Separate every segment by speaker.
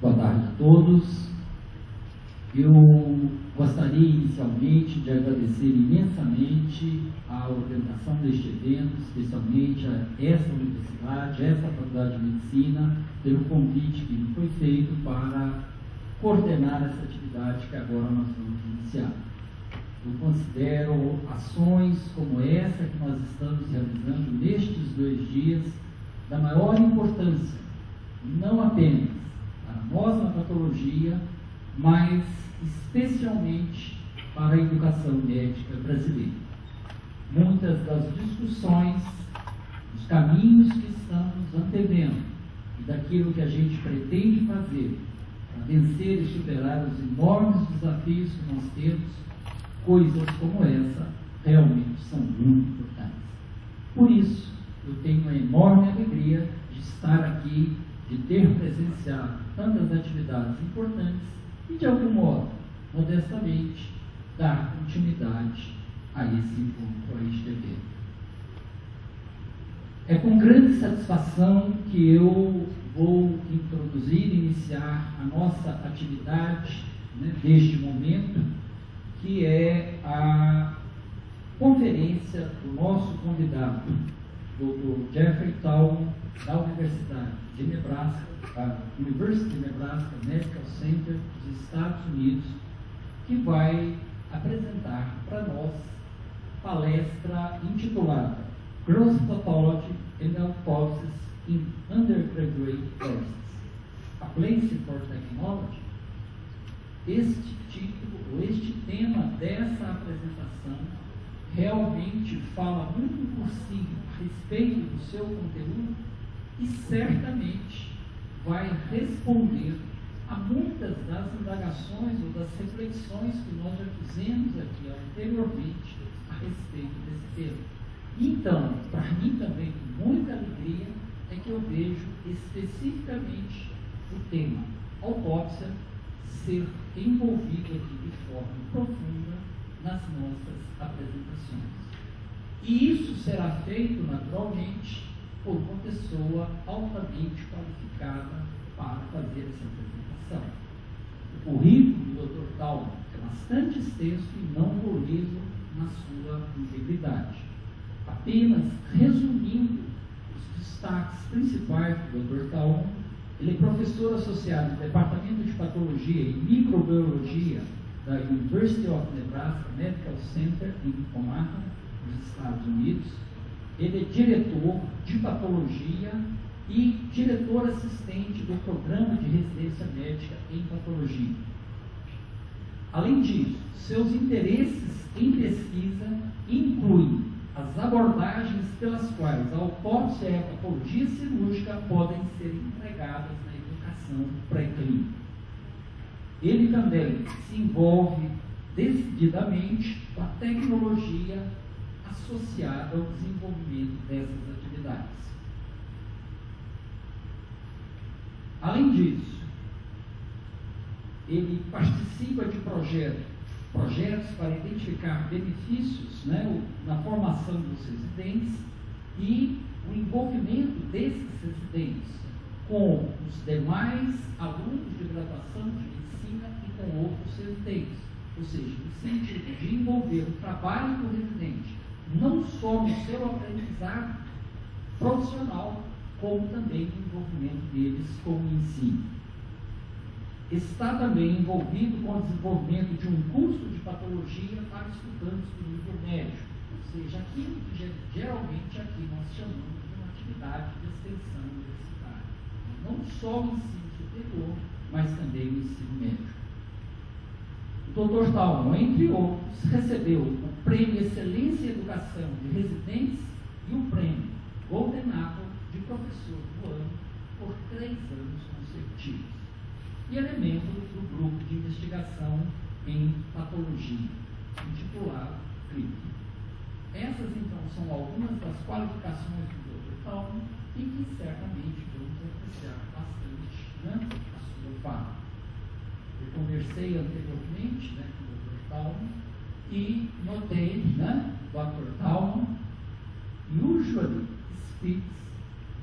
Speaker 1: Boa tarde a todos. Eu gostaria inicialmente de agradecer imensamente a organização deste evento, especialmente a esta universidade, esta Faculdade de Medicina, pelo convite que me foi feito para coordenar essa atividade que agora nós vamos iniciar. Eu considero ações como essa que nós estamos realizando nestes 2 dias da maior importância, não apenas para nós na patologia, mas especialmente para a educação médica brasileira. Muitas das discussões, dos caminhos que estamos antevendo e daquilo que a gente pretende fazer para vencer e superar os enormes desafios que nós temos, coisas como essa realmente são muito importantes. Por isso, eu tenho uma enorme alegria de estar aqui, de ter presenciado tantas atividades importantes e, de algum modo, modestamente, dar continuidade a esse encontro, a este evento. É com grande satisfação que eu vou introduzir e iniciar a nossa atividade, deste momento, que é a conferência do nosso convidado, Dr. Geoffrey A, da Universidade de Nebraska, a University Nebraska Medical Center dos Estados Unidos, que vai apresentar para nós palestra intitulada Gross Pathology and Autopsies in Undergraduate Courses, A Place for Technology. Este título, este tema dessa apresentação realmente fala muito por si a respeito do seu conteúdo e certamente vai responder a muitas das indagações ou das reflexões que nós já fizemos aqui anteriormente a respeito desse tema. Então, para mim também, com muita alegria, é que eu vejo especificamente o tema autópsia ser envolvido aqui de forma profunda nas nossas apresentações. E isso será feito, naturalmente, por uma pessoa altamente qualificada para fazer essa apresentação. O currículo do Dr. Talmon é bastante extenso e não vou lê-lo na sua integridade. Apenas resumindo os destaques principais do Dr. Talmon, ele é professor associado no Departamento de Patologia e Microbiologia da University of Nebraska Medical Center em Omaha, nos Estados Unidos. Ele é diretor de patologia e diretor assistente do programa de residência médica em patologia. Além disso, seus interesses em pesquisa incluem as abordagens pelas quais a autópsia e a patologia cirúrgica podem ser empregadas na educação pré-clínica. Ele também se envolve decididamente com a tecnologia associada ao desenvolvimento dessas atividades. Além disso, ele participa de projetos para identificar benefícios, na formação dos residentes e o envolvimento desses residentes com os demais alunos de graduação de medicina e com outros residentes, ou seja, no sentido de envolver o trabalho do residente não só no seu aprendizado profissional, como também no envolvimento deles com o ensino. Está também envolvido com o desenvolvimento de um curso de patologia para estudantes do nível médio, ou seja, aquilo que geralmente aqui nós chamamos de uma atividade de extensão universitária. Não só o ensino superior, mas também o ensino médio. O Dr. Talmon, entre outros, recebeu o Prêmio Excelência em Educação de Residentes e o Prêmio Golden Apple de Professor do Ano por 3 anos consecutivos. E ele é membro do grupo de investigação em patologia, intitulado FEPat. Essas, então, são algumas das qualificações do Dr. Talmon e que certamente vamos apreciar bastante a sua fala. Eu conversei anteriormente com o Dr. Talmon e notei, Dr. Talmon usually speaks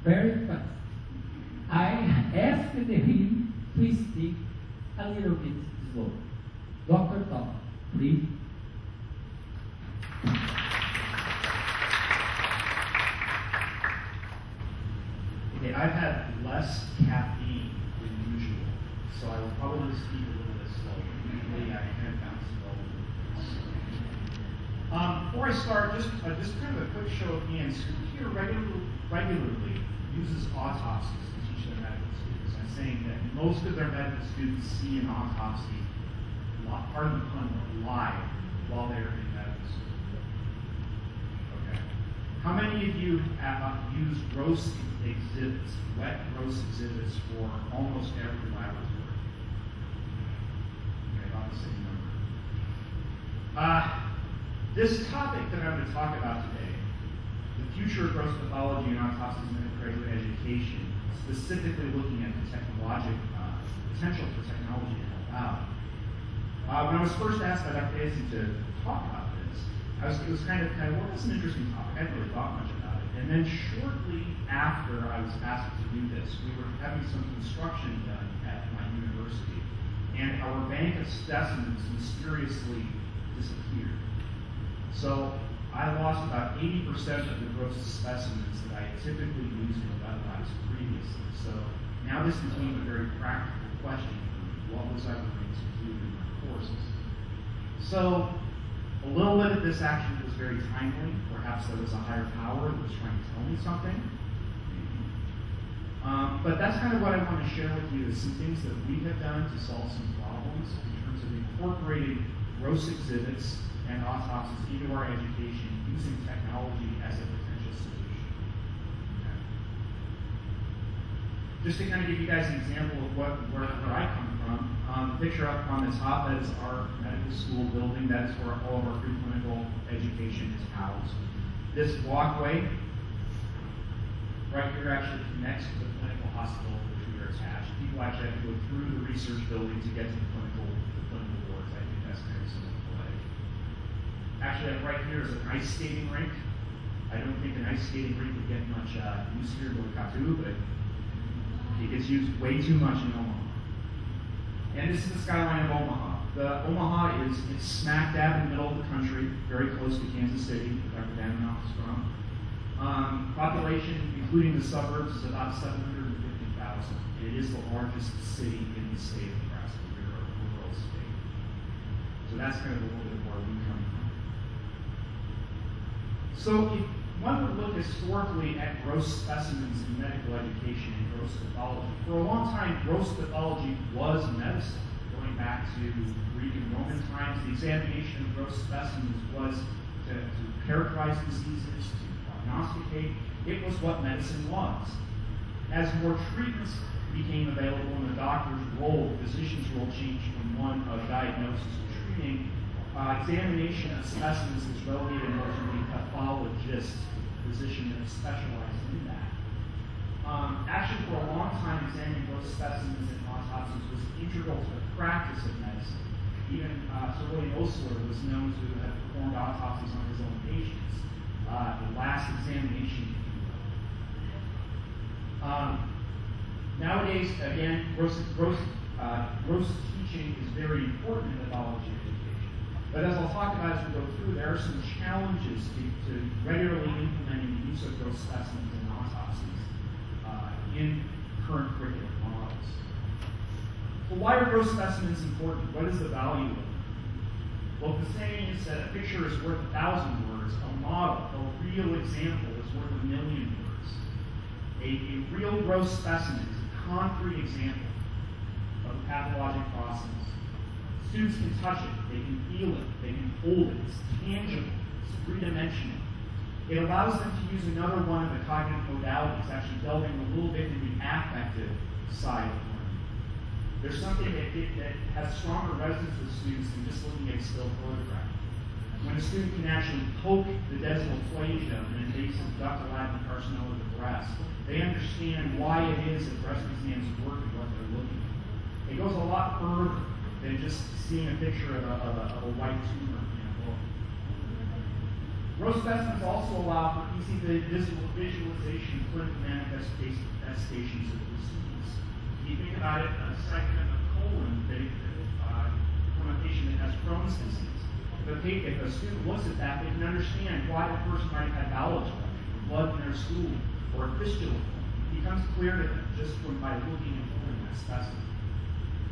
Speaker 1: very fast. I asked him to a little bit slow. Dr. Talmon, please.
Speaker 2: Okay, I've had less caffeine than usual, so I will probably speak a little bit slower. Usually I kind of bounce it all over. Before I start, just kind of a quick show of hands. Who here regularly uses autopsies to teach their medical students? I'm saying that most of their medical students see an autopsy, pardon the pun, live while they're in medical school. Okay. How many of you have used gross exhibits, wet gross exhibits for almost every laboratory? Okay, about the same number. This topic that I'm going to talk about today, the future of gross pathology and autopsies in undergraduate education, specifically looking at the potential for technology to help out. When I was first asked by Dr. Casey to talk about this, it was kind of, well, that's an interesting topic. I hadn't really thought much about it. And then shortly after I was asked to do this, we were having some construction done at my university, and our bank of specimens mysteriously disappeared. So I lost about 80% of the gross specimens that I typically used in wet labs previously. So now this became a very practical question for me. What was I going to do in my courses? So a little bit of this actually was very timely. Perhaps there was a higher power that was trying to tell me something. But that's kind of what I want to share with you is some things that we have done to solve some problems in terms of incorporating gross exhibits and autopsies into our education using technology as a potential solution. Okay. Just to kind of give you guys an example of where I come from, the picture up on the top, that is our medical school building. That is where all of our preclinical education is housed. This walkway right here actually connects to the clinical hospital to which we are attached. People actually have to go through the research building to get to the clinical wards. I think that's kind of similar. Actually, right here is an ice skating rink. I don't think an ice skating rink would get much use here in Katu, but it gets used way too much in Omaha. And this is the skyline of Omaha. Omaha is smack dab in the middle of the country, very close to Kansas City, where Dr. Danoff is from. Population, including the suburbs, is about 750,000. It is the largest city in the state of Nebraska. We're a rural state. So that's kind of a little bit where we come from. So if one would look historically at gross specimens in medical education and gross pathology, for a long time, gross pathology was medicine. Going back to Greek and Roman times, the examination of gross specimens was to characterize diseases, to prognosticate. It was what medicine was. As more treatments became available in the doctor's role, the physician's role changed from one of diagnosis to treating. Examination of specimens is relegated more to the pathologist, physician that specialized in that. Actually, for a long time, examining both specimens and autopsies was integral to the practice of medicine. Even Sir William Osler was known to have performed autopsies on his own patients. The last examination, if you will. Nowadays, again, gross teaching is very important in pathology education. But as I'll talk about as we go through, there are some challenges to regularly implementing the use of gross specimens and autopsies in current curriculum models. So why are gross specimens important? What is the value of them? Well, the saying is that a picture is worth 1,000 words. A model, a real example, is worth 1,000,000 words. A real gross specimen is a concrete example of the pathologic process. Students can touch it, they can feel it, they can hold it, it's tangible, it's three-dimensional. It allows them to use another one of the cognitive modalities, actually delving a little bit into the affective side of learning. There's something that has stronger resonance with students than just looking at a still photograph. When a student can actually poke the desmoplasia, an invasive ductal adenocarcinoma of the breast, they understand why it is that breast exams work and what they're looking at. It goes a lot further than just seeing a picture of a white tumor in a book. Gross specimens also allow for easy visualization of clinical manifestations of disease. If you think about it, a segment of colon from a patient that has Crohn's disease. If a student looks at that, they can understand why the person might have bowel obstruction, blood in their stool, or a fistula. It becomes clear to them just by looking and pulling that specimen.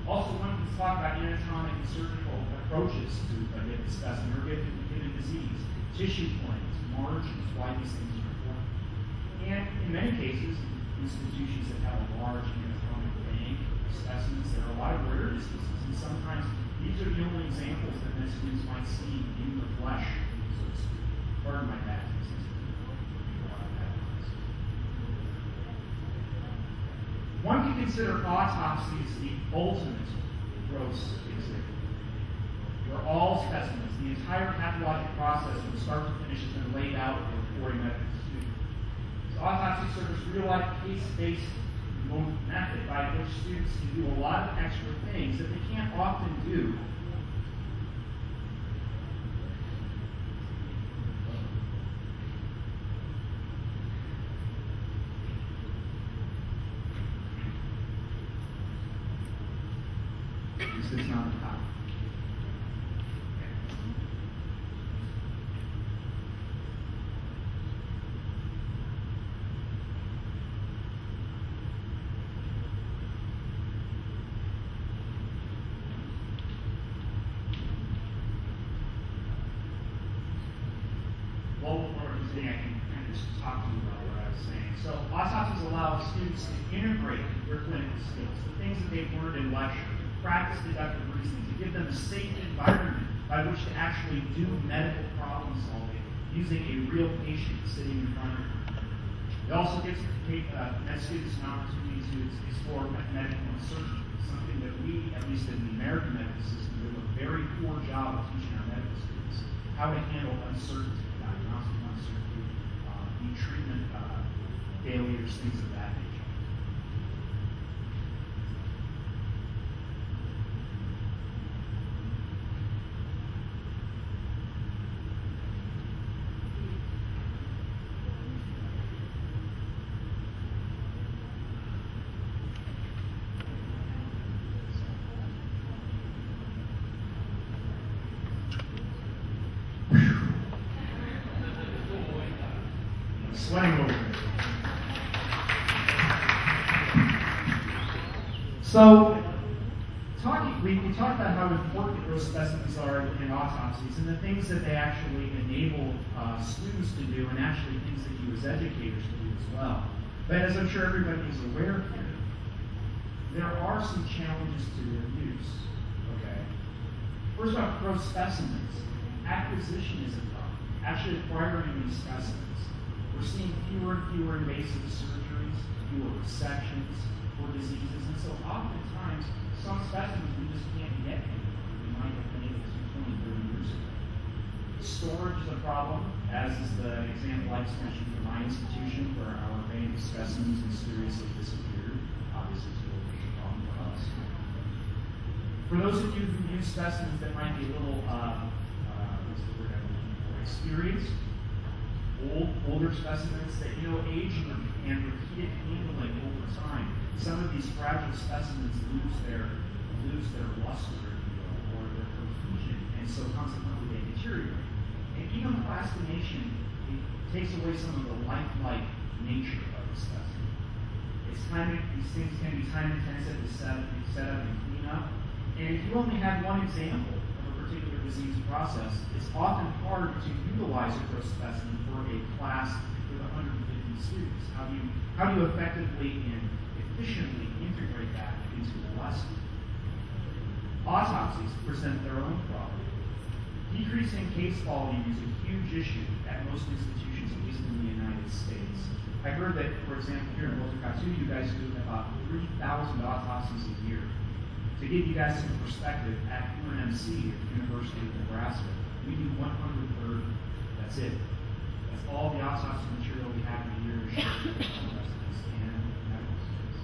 Speaker 2: Also, one can talk about anatomic and surgical approaches to a given specimen or given disease, tissue planes, margins, why these things are important. And in many cases, institutions that have a large anatomic bank of specimens, there are a lot of rare diseases, and sometimes these are the only examples that med students might see in the flesh, so to speak. Pardon my bad. One can consider autopsies the ultimate gross exhibit, where all specimens, the entire pathologic process from start to finish has been laid out for a medical student. So autopsy serves real-life case-based method by which students can do a lot of extra things that they can't often do. This is not a top. Well, before I can kind of just talk to you about what I was saying. So autopsies allow students to integrate their clinical skills, the things that they've learned in lecture, practice deductive reasoning, to give them a safe environment by which to actually do medical problem solving using a real patient sitting in front of them. It also gives med students an opportunity to explore medical uncertainty, something that we, at least in the American medical system, do a very poor job of teaching our medical students how to handle uncertainty, diagnostic uncertainty, treatment failures, things of that nature. Sweating over here. So, we talked about how important gross specimens are in autopsies and the things that they actually enable students to do, and actually things that you as educators do as well. But as I'm sure everybody is aware here, there are some challenges to their use. Okay. First off, gross specimens. Acquisition is a problem. Actually acquiring these specimens. We're seeing fewer and fewer invasive surgeries, fewer resections for diseases, and so oftentimes some specimens we just can't get anymore. We might have been able to 20, 30 years ago. Storage is a problem, as is the example I just mentioned from my institution, where our bank of specimens mysteriously disappeared. Obviously, it's a little problem for us. For those of you who use specimens that might be a little, what's the word I'm looking for, experienced, older specimens that age and repeated handling over time. Some of these fragile specimens lose their luster or their cohesion, and so consequently they deteriorate. And even plastination, it takes away some of the lifelike nature of the specimen. These things can be time intensive to set up and clean up. And if you only have one example of a particular disease process, it's often hard to utilize a gross specimen for a class with 150 students. How do you effectively and efficiently integrate that into the lesson? Autopsies present their own problem. Decreasing case volume is a huge issue at most institutions, at least in the United States. I heard that, for example, here in Boulder, you guys do about 3,000 autopsies a year. To give you guys some perspective, at UNMC, at the University of Nebraska, we do 130. That's it. That's all the autopsy material we have in a year to share with residents and medical students.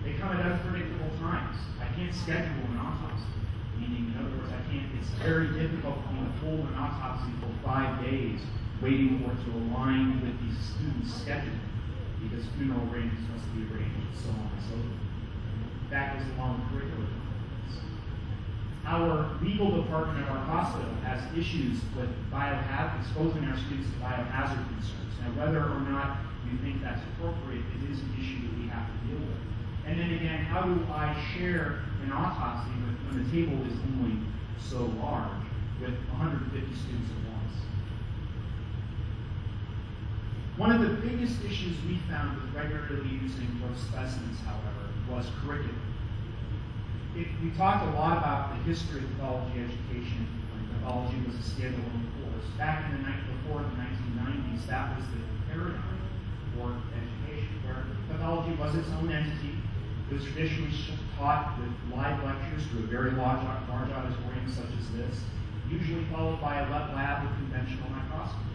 Speaker 2: They come at unpredictable times. I can't schedule an autopsy. Meaning, in other words, it's very difficult for me to hold an autopsy for 5 days, waiting for it to align with the student's schedule, because funeral arrangements must be arranged, and so on and so forth. That goes along with curriculum. Our legal department of our hospital has issues with exposing our students to biohazard concerns. Now, whether or not you think that's appropriate, it is an issue that we have to deal with. And then again, how do I share an autopsy when the table is only so large with 150 students at once? One of the biggest issues we found with regularly using gross specimens, however, was curriculum. We talked a lot about the history of pathology education when pathology was a standalone course. Back in before the 1990s, that was the paradigm for education, where pathology was its own entity. It was traditionally taught with live lectures to a very large auditorium such as this, usually followed by a lab with conventional microscopy.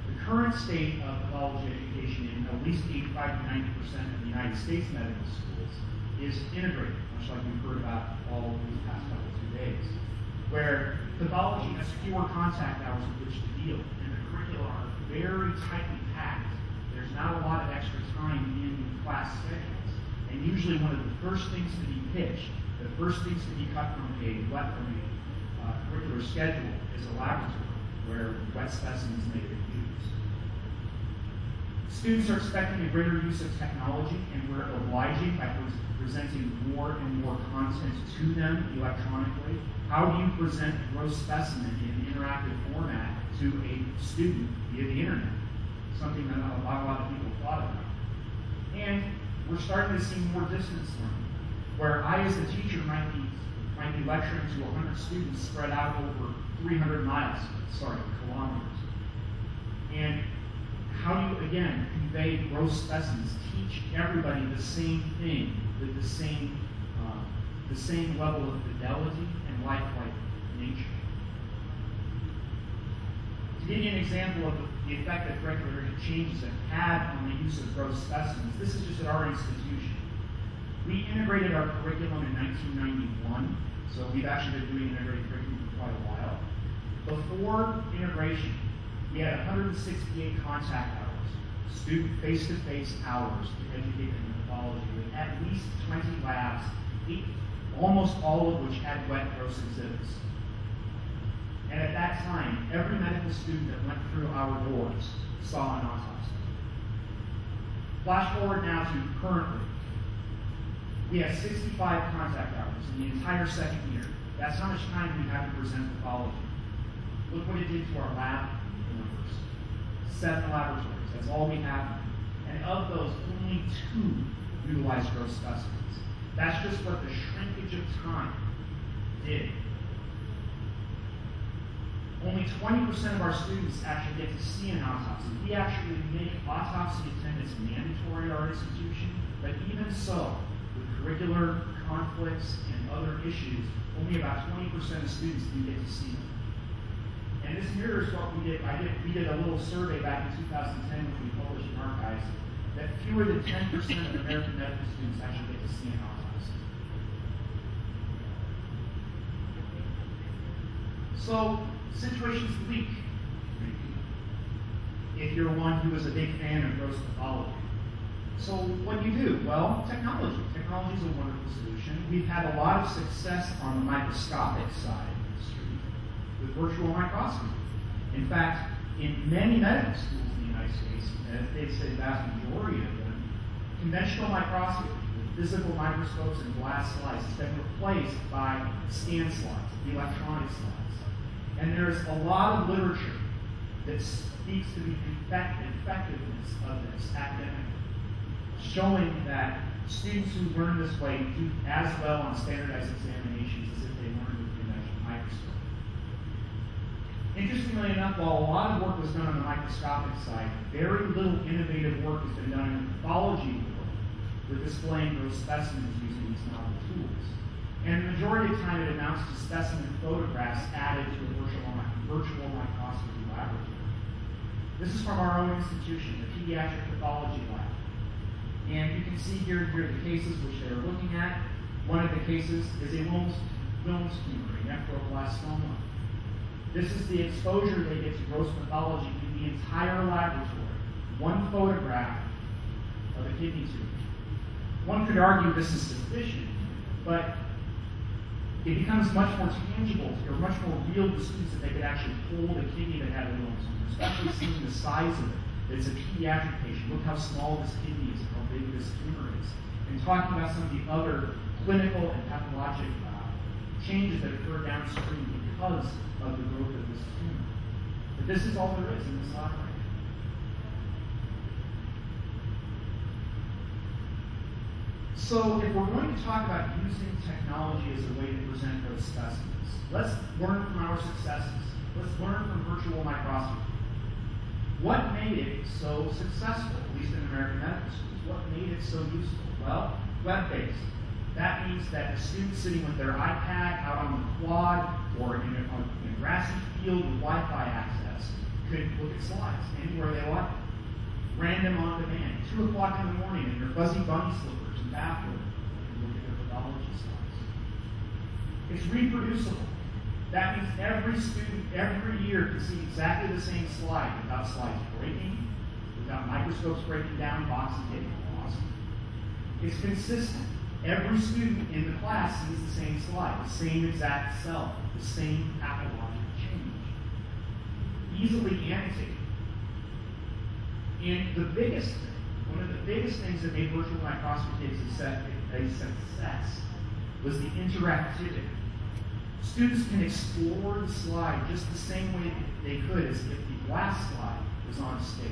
Speaker 2: The current state of pathology education in at least 85 to 90% of the United States medical schools is integrated, much like we've heard about all of these past couple 2 days, where pathology has fewer contact hours with which to deal, and the curricula are very tightly packed. There's not a lot of extra time in class schedules. And usually one of the first things to be pitched, the first things to be cut from a curricular schedule is a laboratory where wet specimens may be used. Students are expecting a greater use of technology, and we're obliging by presenting more and more content to them electronically. How do you present a gross specimen in an interactive format to a student via the internet? Something that a lot of people thought about. And we're starting to see more distance learning, where I, as a teacher, might be lecturing to 100 students spread out over 300 kilometers. And how do you, again, convey gross specimens, teach everybody the same thing with the same level of fidelity and lifelike nature? To give you an example of the effect that curricular changes have had on the use of gross specimens, this is just at our institution. We integrated our curriculum in 1991, so we've actually been doing integrated curriculum for quite a while. Before integration, we had 168 contact hours, student face-to-face hours to educate in pathology, with at least 20 labs, almost all of which had wet gross exhibits. And at that time, every medical student that went through our doors saw an autopsy. Flash forward now to currently. We have 65 contact hours in the entire second year. That's how much time we have to present pathology. Look what it did to our lab numbers. 7 laboratories, that's all we have. And of those, only 2 utilized gross specimens. That's just what the shrinkage of time did. Only 20% of our students actually get to see an autopsy. We actually make autopsy attendance mandatory at our institution, but even so, with curricular conflicts and other issues, only about 20% of students do get to see them. And this mirrors what we did. We did a little survey back in 2010 when we published in Archives that fewer than 10% of American medical students actually get to see an autopsy. So, situations leak if you're one who is a big fan of gross pathology. So what do you do? Well, technology. Technology is a wonderful solution. We've had a lot of success on the microscopic side of the street with virtual microscopy. In fact, in many medical schools in the United States, and they'd say the vast majority of them, conventional microscopy with physical microscopes and glass slides has been replaced by scan slides, electronic slides. And there's a lot of literature that speaks to the effectiveness of this academically, showing that students who learn this way do as well on standardized examinations as if they learned with a conventional microscope. Interestingly enough, while a lot of work was done on the microscopic side, very little innovative work has been done in the pathology world with displaying those specimens using these novel tools. And the majority of the time it amounts to specimen photographs added to a virtual microscopy laboratory. This is from our own institution, the Pediatric Pathology Lab. And you can see here the cases which they're looking at. One of the cases is a Wilms tumor, a nephroblastoma. This is the exposure they get to gross pathology in the entire laboratory. One photograph of a kidney tumor. One could argue this is sufficient, but it becomes much more tangible or much more real to students that they could actually hold a kidney that had a little tumor, especially seeing the size of it. It's a pediatric patient. Look how small this kidney is, how big this tumor is. And talking about some of the other clinical and pathologic changes that occur downstream because of the growth of this tumor. But this is all there is in this slide right now. So if we're going to talk about using technology as a way to present those specimens, let's learn from our successes. Let's learn from virtual microscopy. What made it so successful, at least in American medical schools? What made it so useful? Well, web-based. That means that a student sitting with their iPad out on the quad or in a grassy field with Wi-Fi access could look at slides anywhere they want. Random on demand. 2 o'clock in the morning in your fuzzy bunny slippers and bathroom, you can look at their pathology slides. It's reproducible. That means every student every year can see exactly the same slide without slides breaking, without microscopes breaking down, boxes getting lost. It's consistent. Every student in the class sees the same slide, the same exact cell, the same pathological change. Easily annotated. And the biggest thing, one of the biggest things that made virtual microscopy a success was the interactivity. Students can explore the slide just the same way they could as if the glass slide was on stage.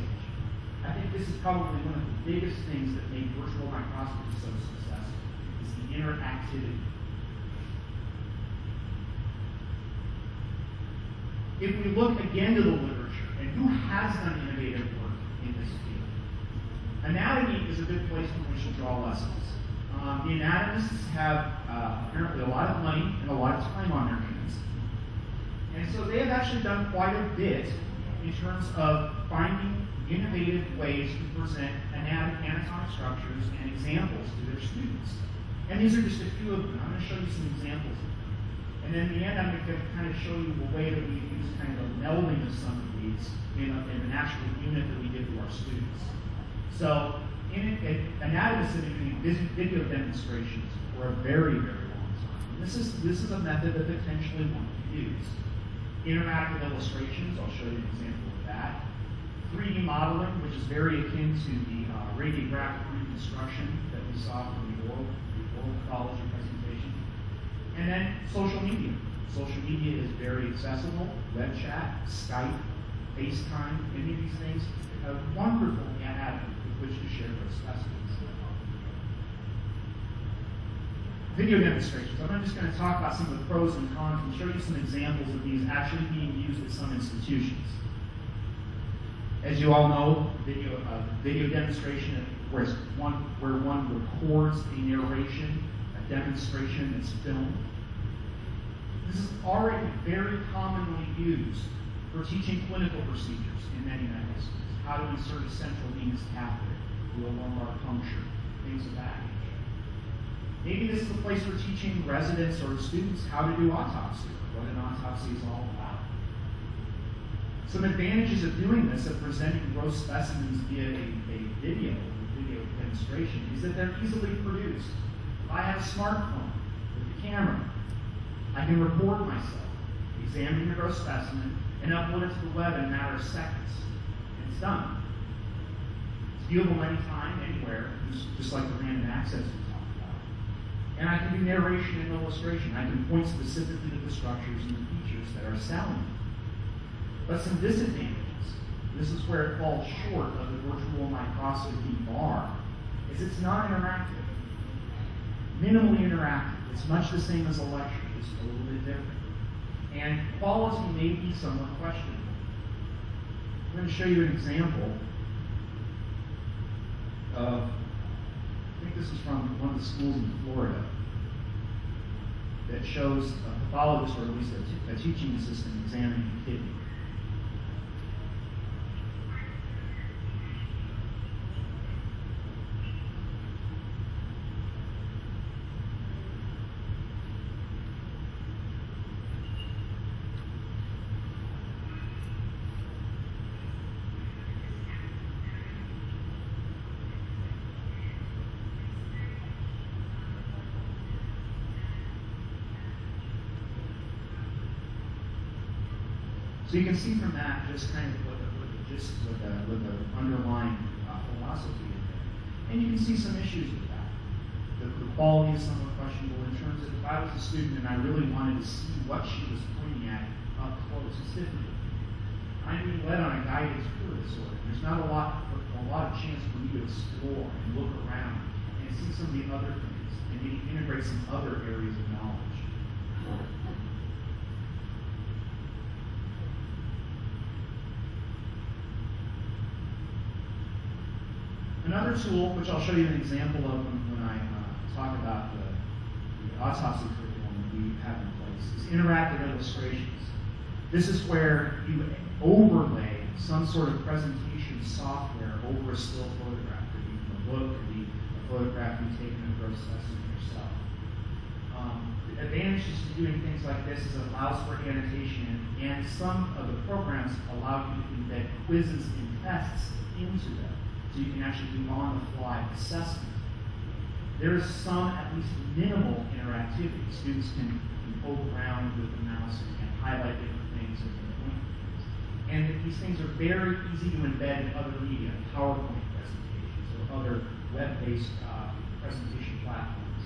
Speaker 2: I think this is probably one of the biggest things that made virtual microscopy so successful, is the interactivity. If we look again to the literature, and who has done innovative work in this field? Anatomy is a good place from which to draw lessons. The anatomists have apparently a lot of money and a lot of time on their hands. And so they have actually done quite a bit in terms of finding innovative ways to present anatomic structures and examples to their students. And these are just a few of them. I'm going to show you some examples of them. And then in the end, I'm going to kind of show you a way that we use kind of a melding of some of these in an actual unit that we give to our students. So, anatomists have been doing video demonstrations for a very, very long time. And this is a method that potentially one could use. Interactive illustrations, I'll show you an example of that. 3D modeling, which is very akin to the radiographic reconstruction that we saw from the oral pathology presentation. And then social media. Social media is very accessible. Web chat, Skype, FaceTime, any of these things. A wonderful avenue with which to share those specimens. Video demonstrations. I'm just going to talk about some of the pros and cons and show you some examples of these actually being used at some institutions. As you all know, video demonstration where one records a narration, a demonstration that's filmed. This is already very commonly used for teaching clinical procedures in many medical schools. How to insert a central venous catheter, do a lumbar puncture, things of that nature. Maybe this is a place for teaching residents or students how to do autopsy, what an autopsy is all about. Some advantages of doing this, of presenting gross specimens via a video demonstration, is that they're easily produced. If I have a smartphone with a camera, I can record myself examining the gross specimen and upload it to the web in a matter of seconds. And it's done. It's viewable anytime, anywhere, just like the random access we talked about. And I can do narration and illustration. I can point specifically to the structures and the features that are selling. But some disadvantages, this is where it falls short of the virtual microscopy bar, is it's not interactive. Minimally interactive. It's much the same as a lecture, just a little bit different. And quality may be somewhat questionable. I'm going to show you an example of, I think this is from one of the schools in Florida, that shows a pathologist, or at least a teaching assistant, examining a kidney. So you can see from that just kind of what the underlying philosophy is there. And you can see some issues with that. The quality is somewhat questionable in terms of if I was a student and I really wanted to see what she was pointing at up close, it's difficult. I'm being led on a guided tour of this sort. There's not a lot of chance for me to explore and look around and see some of the other things and maybe integrate some other areas of knowledge. Another tool, which I'll show you an example of when I talk about the autopsy curriculum that we have in place, is interactive illustrations. This is where you overlay some sort of presentation software over a still photograph. It could be from a book, it could be a photograph you've taken of a gross specimen yourself. The advantages to doing things like this is it allows for annotation, and some of the programs allow you to embed quizzes and tests into them. So you can actually do on-the-fly assessment. There is some, at least minimal, interactivity. Students can poke around with the mouse and highlight different things and point things. And these things are very easy to embed in other media, PowerPoint presentations or other web-based presentation platforms.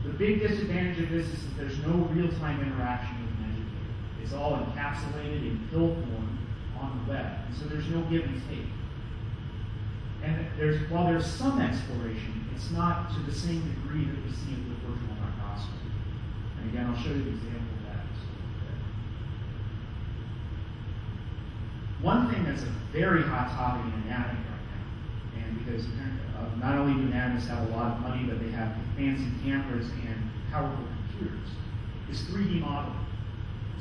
Speaker 2: The big disadvantage of this is that there's no real-time interaction with an educator. It's all encapsulated in pill form on the web, and so there's no give and take. And while there's some exploration, it's not to the same degree that we see with virtual microscopy. And again, I'll show you an example of that. One thing that's a very hot topic in anatomy right now, and because not only do anatomists have a lot of money, but they have fancy cameras and powerful computers, is 3D modeling.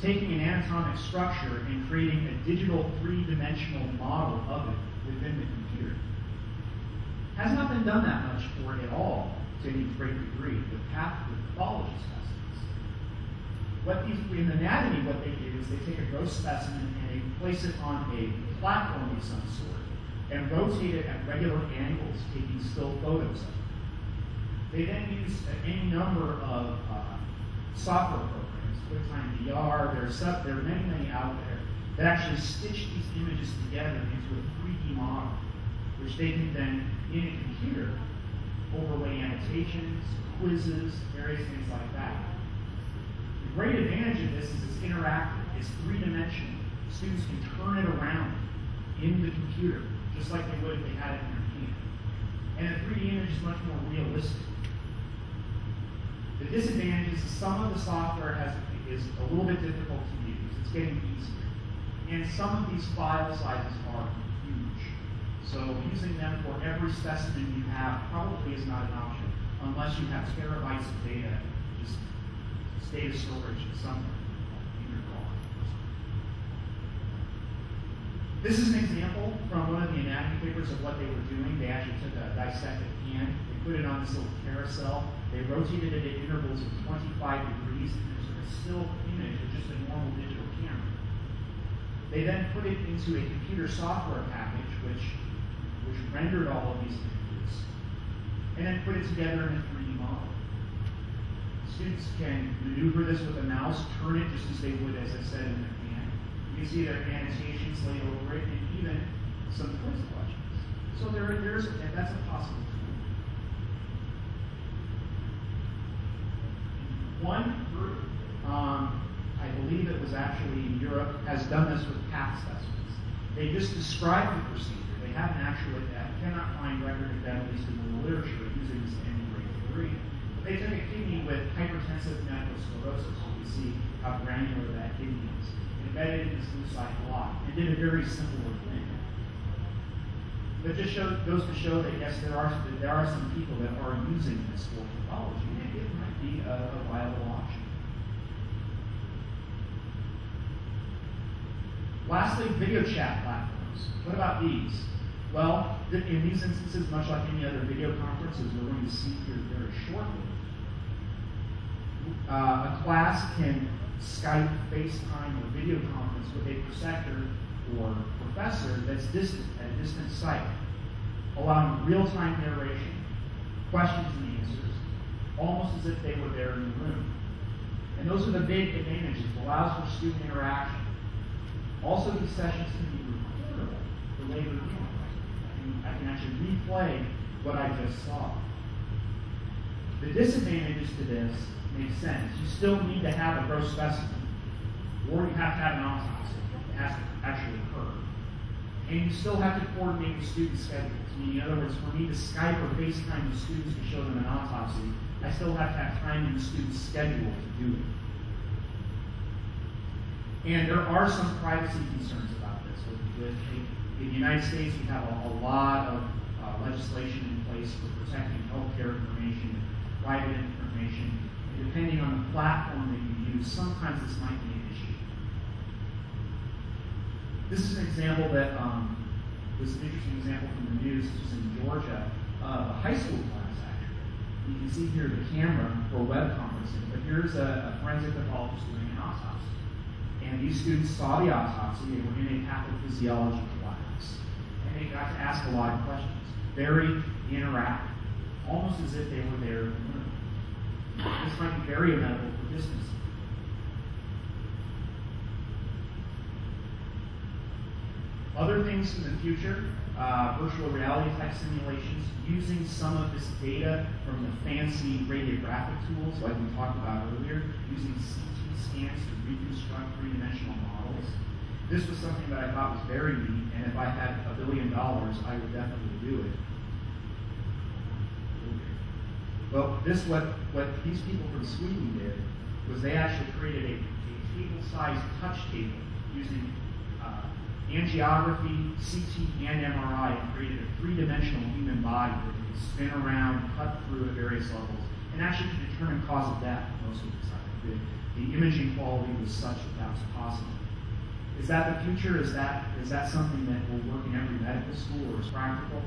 Speaker 2: Taking an anatomic structure and creating a digital three-dimensional model of it within the computer. Has not been done that much for it at all to any great degree with pathology specimens. In anatomy, what they do is they take a gross specimen and they place it on a platform of some sort and rotate it at regular angles, taking still photos of it. They then use any number of software programs, QuickTime VR, there are many out there, that actually stitch these images together into a 3D model, which they can then, in a computer, overlay annotations, quizzes, various things like that. The great advantage of this is it's interactive, it's three-dimensional. Students can turn it around in the computer, just like they would if they had it in their hand. And the 3D image is much more realistic. The disadvantage is some of the software is a little bit difficult to use. It's getting easier. And some of these file sizes are huge. So using them for every specimen you have probably is not an option unless you have terabytes of data, just data storage somewhere in your car. This is an example from one of the anatomy papers of what they were doing. They actually took a dissected hand, they put it on this little carousel, they rotated it at intervals of 25 degrees, and there's a still image of just a normal digital camera. They then put it into a computer software package, which rendered all of these images, and then put it together in a 3D model. Students can maneuver this with a mouse, turn it just as they would, as I said, in their hand. You can see their annotations laid over it, and even some quiz questions. So that's a possible tool. One group, I believe it was actually in Europe, has done this with path specimens. They just describe the procedure. They haven't actually, cannot find record of that, at least in the literature, using this in grade 3. But they took a kidney with hypertensive nephrosclerosis. You can see how granular that kidney is. Embedded in this lucite block, and did a very similar thing. That just goes to show that yes, there are some people that are using this for pathology, and it might be a viable option. Lastly, video chat platforms. What about these? Well, in these instances, much like any other video conferences we're going to see here very shortly, a class can Skype, FaceTime, or video conference with a preceptor or professor that's distant, at a distant site, allowing real-time narration, questions and answers, almost as if they were there in the room. And those are the big advantages. It allows for student interaction. Also, these sessions can be recordable for later viewing. I can actually replay what I just saw. The disadvantages to this make sense. You still need to have a gross specimen, or you have to have an autopsy. It has to actually occur. And you still have to coordinate with student schedules. In other words, for me to Skype or FaceTime with students to show them an autopsy, I still have to have time in the student's schedule to do it. And there are some privacy concerns about this. In the United States, we have a lot of legislation in place for protecting healthcare information, private information. And depending on the platform that you use, sometimes this might be an issue. This is an example that was an interesting example from the news. This was in Georgia, a high school class actually. You can see here the camera for web conferencing, but here's a forensic pathologist doing an autopsy. And these students saw the autopsy. They were in a pathophysiology class, and they got to ask a lot of questions. Very interactive, almost as if they were there to learn. This might be very amenable for distance. Other things in the future, virtual reality type simulations, using some of this data from the fancy radiographic tools like we talked about earlier, using CT scans to reconstruct three-dimensional models. This was something that I thought was very neat, and if I had $1 billion, I would definitely do it. Well, what these people from Sweden did was they actually created a table-sized touch table using angiography, CT, and MRI, and created a three-dimensional human body that could spin around, cut through at various levels, and actually could determine cause of death most of the time. The imaging quality was such that was possible. Is that the future? Is that something that will work in every medical school or is practical?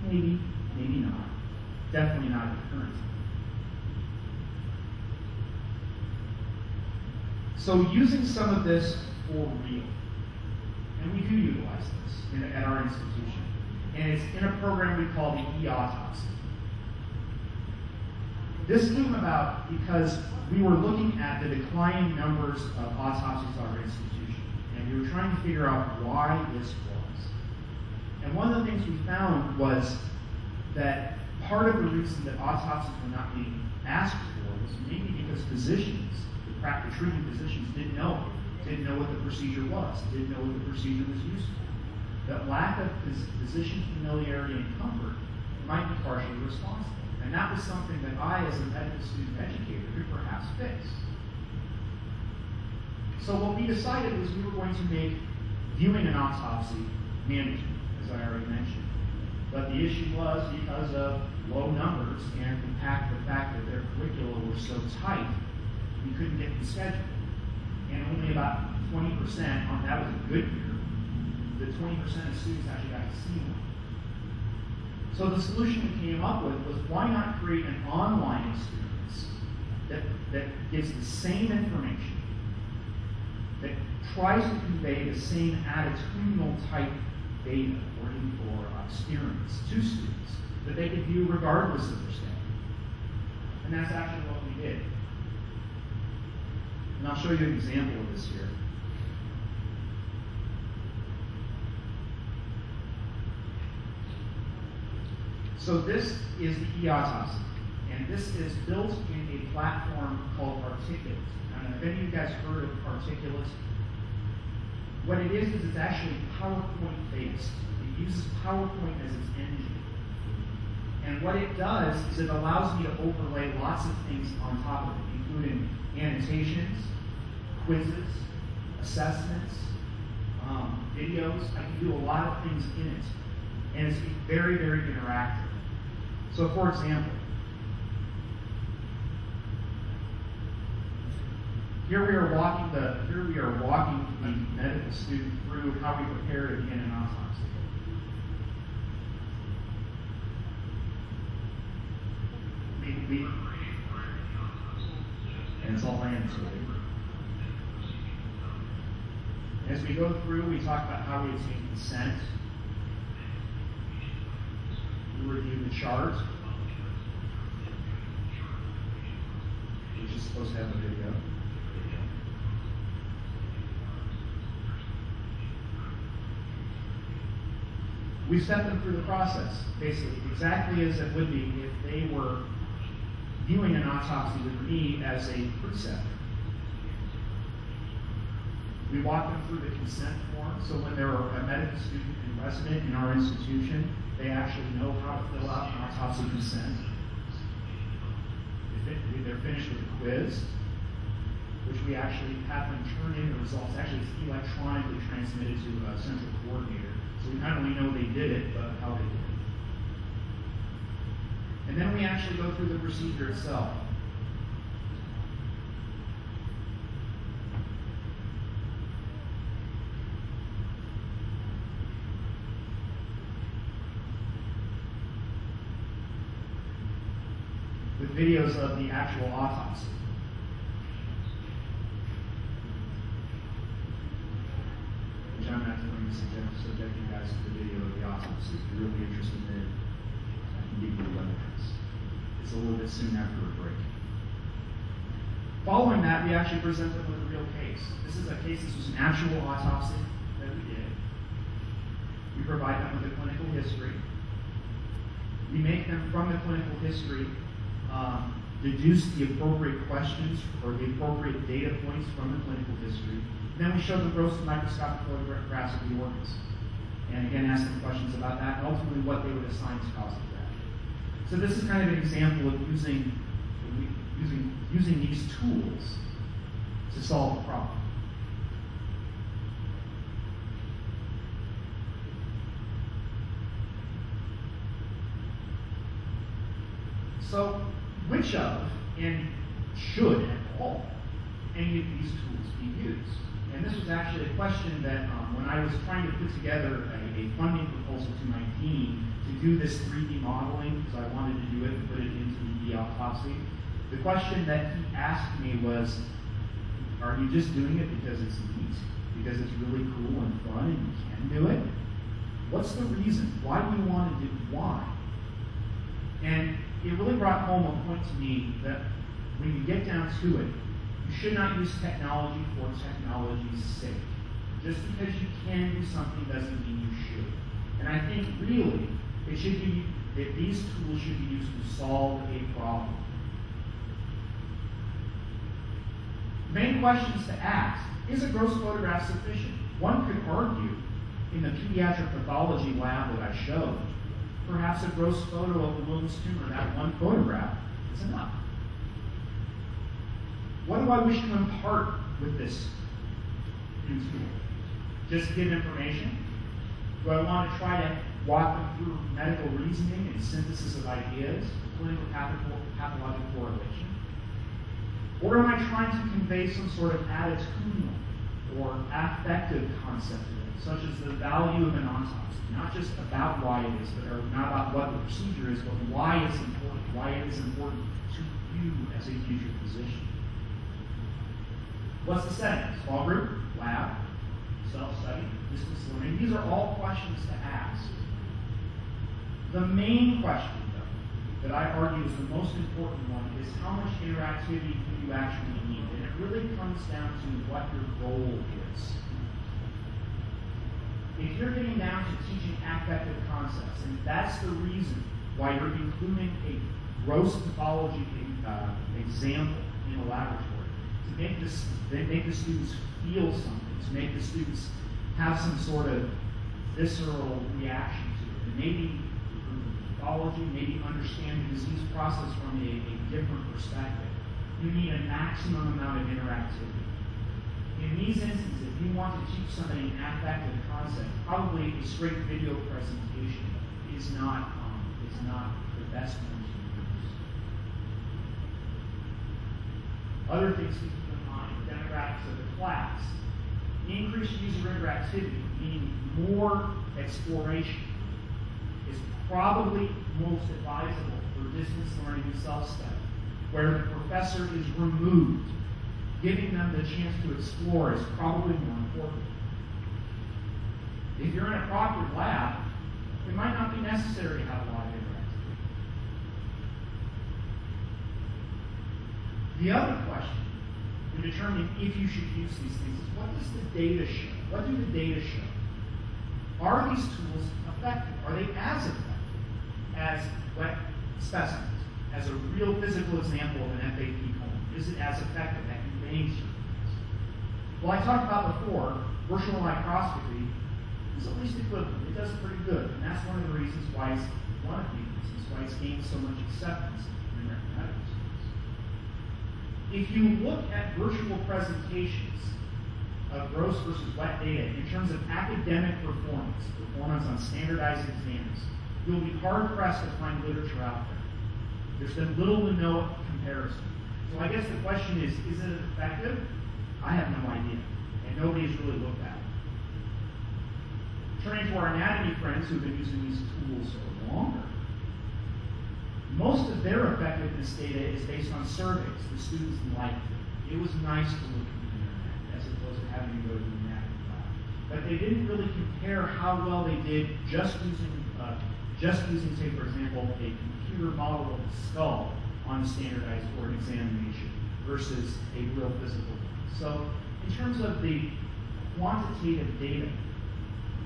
Speaker 2: Maybe, maybe not. Definitely not at the current time. So using some of this for real. And we do utilize this at our institution. And it's in a program we call the e-autopsy. This came about because we were looking at the declining numbers of autopsies at our institution. And we were trying to figure out why this was. And one of the things we found was that part of the reason that autopsies were not being asked for was maybe because physicians, the treating physicians, didn't know what the procedure was, didn't know what the procedure was used for. That lack of physician familiarity and comfort might be partially responsible. And that was something that I, as a medical student educator, could perhaps fix. So what we decided was we were going to make viewing an autopsy mandatory, as I already mentioned. But the issue was because of low numbers and the fact that their curricula were so tight, we couldn't get them scheduled. And only about 20%, that was a good year, the 20% of students actually got to see one. So the solution we came up with was why not create an online experience that gives the same information, that tries to convey the same attitudinal type data or experience to students that they could view regardless of their schedule. And that's actually what we did. And I'll show you an example of this here. So this is the e-autopsy, and this is built in a platform called Articulate. I don't know if any of you guys heard of Articulate. What it is it's actually PowerPoint based. It uses PowerPoint as its engine. And what it does is it allows me to overlay lots of things on top of it, including annotations, quizzes, assessments, videos. I can do a lot of things in it. And it's very, very interactive. So for example, here we are walking the medical student through how we prepare to begin an autopsy. And it's all annotated. As we go through, we talk about how we obtain consent. We review the chart, which is supposed to have a video. We step them through the process, basically, exactly as it would be if they were viewing an autopsy with me as a preceptor. We walk them through the consent form, so when they're a medical student and resident in our institution, they actually know how to fill out an autopsy consent. They're finished with a quiz, which we actually have them turn in the results. Actually, it's electronically transmitted to a central coordinator. So we not only know they did it, but how they did it. And then we actually go through the procedure itself. With videos of the actual autopsy. Which I'm not going to subject you guys to the video of the autopsy. If you're really interested in it, I can give you the reference. It's a little bit soon after a break. Following that, we actually present them with a real case. This is a case, this was an actual autopsy that we did. We provide them with a clinical history. We make them, from the clinical history, deduce the appropriate questions or the appropriate data points from the clinical history. And then we show them gross microscopic photographs of the organs. And again, ask them questions about that, and ultimately what they would assign as cause of death. So this is kind of an example of using these tools to solve the problem. So, which of, and should at all, any of these tools be used? And this was actually a question that when I was trying to put together a funding proposal to my team to do this 3D modeling, because I wanted to do it and put it into the autopsy, the question that he asked me was, are you just doing it because it's neat? Because it's really cool and fun and you can do it? What's the reason? Why do you want to do it? Why? And it really brought home a point to me that when you get down to it, you should not use technology for technology's sake. Just because you can do something doesn't mean you should. And I think really, it should be that these tools should be used to solve a problem. Main questions to ask: is a gross photograph sufficient? One could argue in the pediatric pathology lab that I showed, perhaps a gross photo of the Wilms tumor, that one photograph, is enough. What do I wish to impart with this new tool? Just give information? Do I want to try to walk them through medical reasoning and synthesis of ideas, clinical pathological correlation? Or am I trying to convey some sort of attitudinal or affective concept to them, such as the value of an autopsy? Not just about why it is, or not about what the procedure is, but why it's important, why it is important to you as a future physician. What's the setting? Small group, lab, self-study, distance learning. These are all questions to ask. The main question, though, that I argue is the most important one is how much interactivity do you actually need? And it really comes down to what your goal is. If you're getting down to teaching affective concepts, and that's the reason why you're including a gross pathology example in a laboratory, to make the students feel something, to make the students have some sort of visceral reaction to it, and maybe pathology, maybe understand the disease process from a different perspective. You need a maximum amount of interactivity. In these instances, if you want to teach somebody an affective concept, probably a straight video presentation is not the best one to use. Other things to keep in mind: demographics of the class, increased user interactivity, meaning more exploration, is probably most advisable for distance learning and self-study, where the professor is removed. Giving them the chance to explore is probably more important. If you're in a proctored lab, it might not be necessary to have a lot of interactivity. The other question in determining if you should use these things is, what does the data show? What do the data show? Are these tools effective? Are they as effective as wet specimens, as a real physical example of an FEPat colon? Is it as effective at conveying certain things? Well, I talked about before, virtual microscopy is at least equivalent. It does pretty good, and that's one of the reasons why it's gained so much acceptance in American medical schools. If you look at virtual presentations of gross versus wet data in terms of academic performance on standardized exams, you'll be hard-pressed to find literature out there. There's been little to no comparison. So I guess the question is it effective? I have no idea, and nobody's really looked at it. Turning to our anatomy friends who've been using these tools for longer, most of their effectiveness data is based on surveys. The students liked it. It was nice to look at the internet as opposed to having to go to the anatomy lab. But they didn't really compare how well they did just using, say, for example, a computer model of the skull on a standardized board examination versus a real physical one. So in terms of the quantitative data,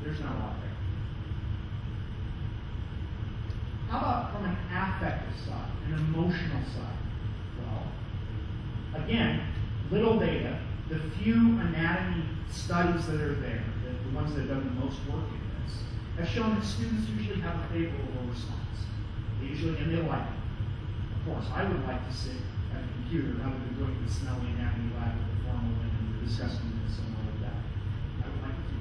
Speaker 2: there's not a lot there. How about from an affective side, an emotional side? Well, again, little data, the few anatomy studies that are there, the ones that have done the most work in this, have shown that students usually have a favorable response. And they like it. Of course, I would like to sit at a computer rather than going to the smelly anatomy lab with the formalin and the disgustingness and all of that. I would like to do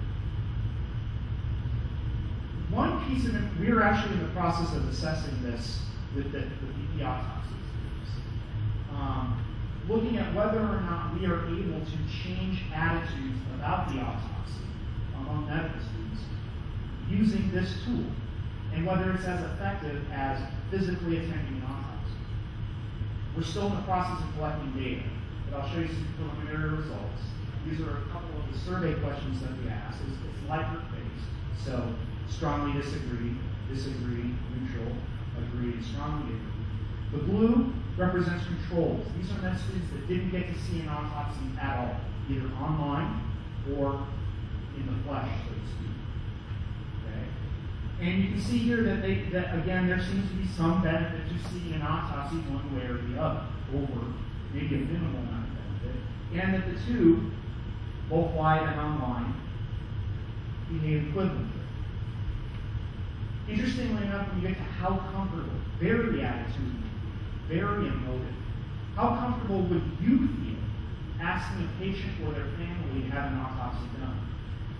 Speaker 2: that. One piece of it, we're actually in the process of assessing this with the autopsies. Looking at whether or not we are able to change attitudes about the autopsy among medical students using this tool, and whether it's as effective as physically attending an autopsy. We're still in the process of collecting data, but I'll show you some preliminary results. These are a couple of the survey questions that we asked. It's Likert-based, so strongly disagree, neutral, agree, and strongly agree. The blue represents controls. These are med students that didn't get to see an autopsy at all, either online or in the flesh, so to speak. Okay? And you can see here that again, there seems to be some benefit to seeing an autopsy one way or the other, over maybe a minimal amount of benefit, and that the two, both live and online, behave equivalently. Interestingly enough, when you get to how comfortable, very attitudinal, very emotive, how comfortable would you feel asking a patient or their family to have an autopsy done?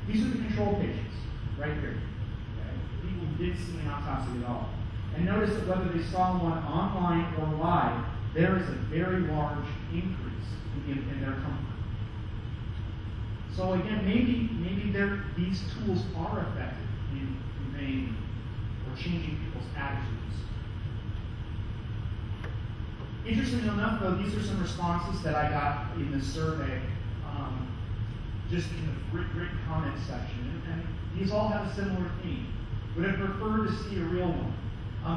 Speaker 2: These are the control patients, right here. Okay? People who didn't see an autopsy at all. And notice that whether they saw one online or live, there is a very large increase in their comfort. So again, maybe these tools are effective in conveying or changing people's attitudes. Interestingly enough, though, these are some responses that I got in the survey, just in the written comment section, and these all have a similar theme. Would have preferred to see a real one.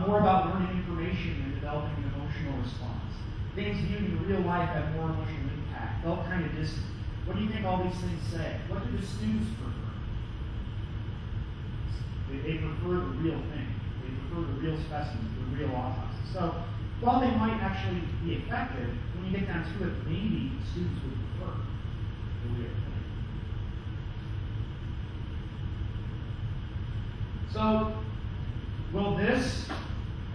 Speaker 2: More about learning information and developing an emotional response. Things viewed in real life have more emotional impact. Felt kind of distant. What do you think all these things say? What do the students prefer? They prefer the real thing. They prefer the real specimen, the real autopsy. So while they might actually be effective, when you get down to it, maybe students would prefer the real thing. So, will this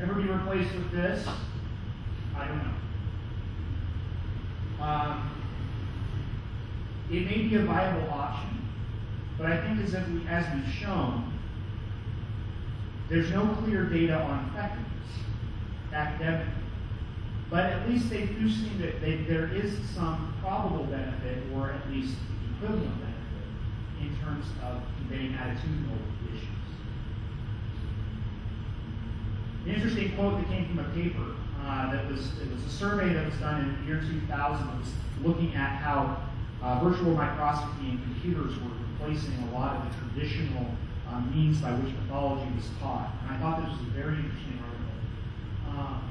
Speaker 2: ever be replaced with this? I don't know. It may be a viable option, but I think as we've shown, there's no clear data on effectiveness academically. But at least they do seem that there is some probable benefit, or at least equivalent benefit, in terms of conveying attitudinal issues. An interesting quote that came from a paper it was a survey that was done in the year 2000 that was looking at how virtual microscopy and computers were replacing a lot of the traditional means by which pathology was taught. And I thought this was a very interesting article.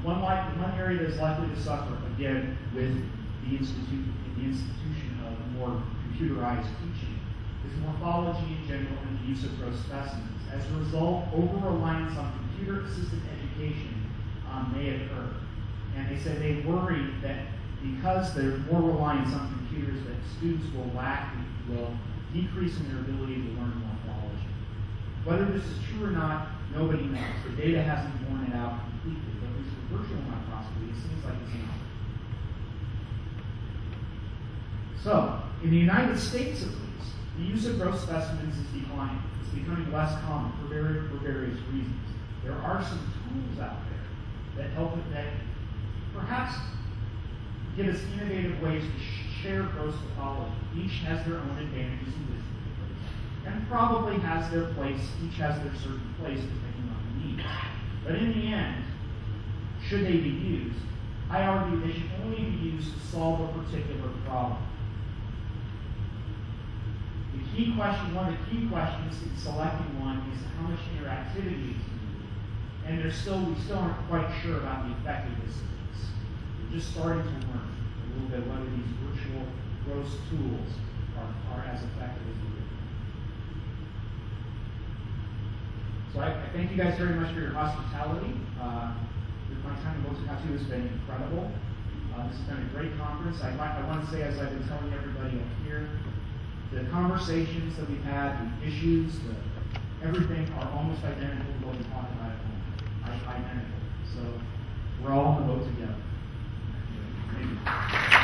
Speaker 2: One area that is likely to suffer, again, with the institution of more computerized teaching, is morphology in general and the use of gross specimens. As a result, over-reliance on computer-assisted education may occur. And they said they worry that because there's more reliance on computers, that students will decrease in their ability to learn morphology. Whether this is true or not, nobody knows. The data hasn't borne it out completely, but at least for virtual microscopy, it seems like it's not. So, in the United States at least, the use of gross specimens is declining. It's becoming less common for various reasons. There are some tools out there that help that perhaps give us innovative ways to share gross pathology. Each has their own advantages and disadvantages, and probably has their place, each has their certain place depending on the need. But in the end, should they be used, I argue they should only be used to solve a particular problem. One of the key questions in selecting one is how much interactivity is needed. And we still aren't quite sure about the effectiveness of this. We're just starting to learn a little bit whether these virtual gross tools are as effective as we think. So I thank you guys very much for your hospitality. My time in Botswana has been incredible. This has been a great conference. I want to say, as I've been telling everybody up here, the conversations that we've had, the issues, everything are almost identical to what we talk about at home. Identical. So we're all on the boat together. Thank you.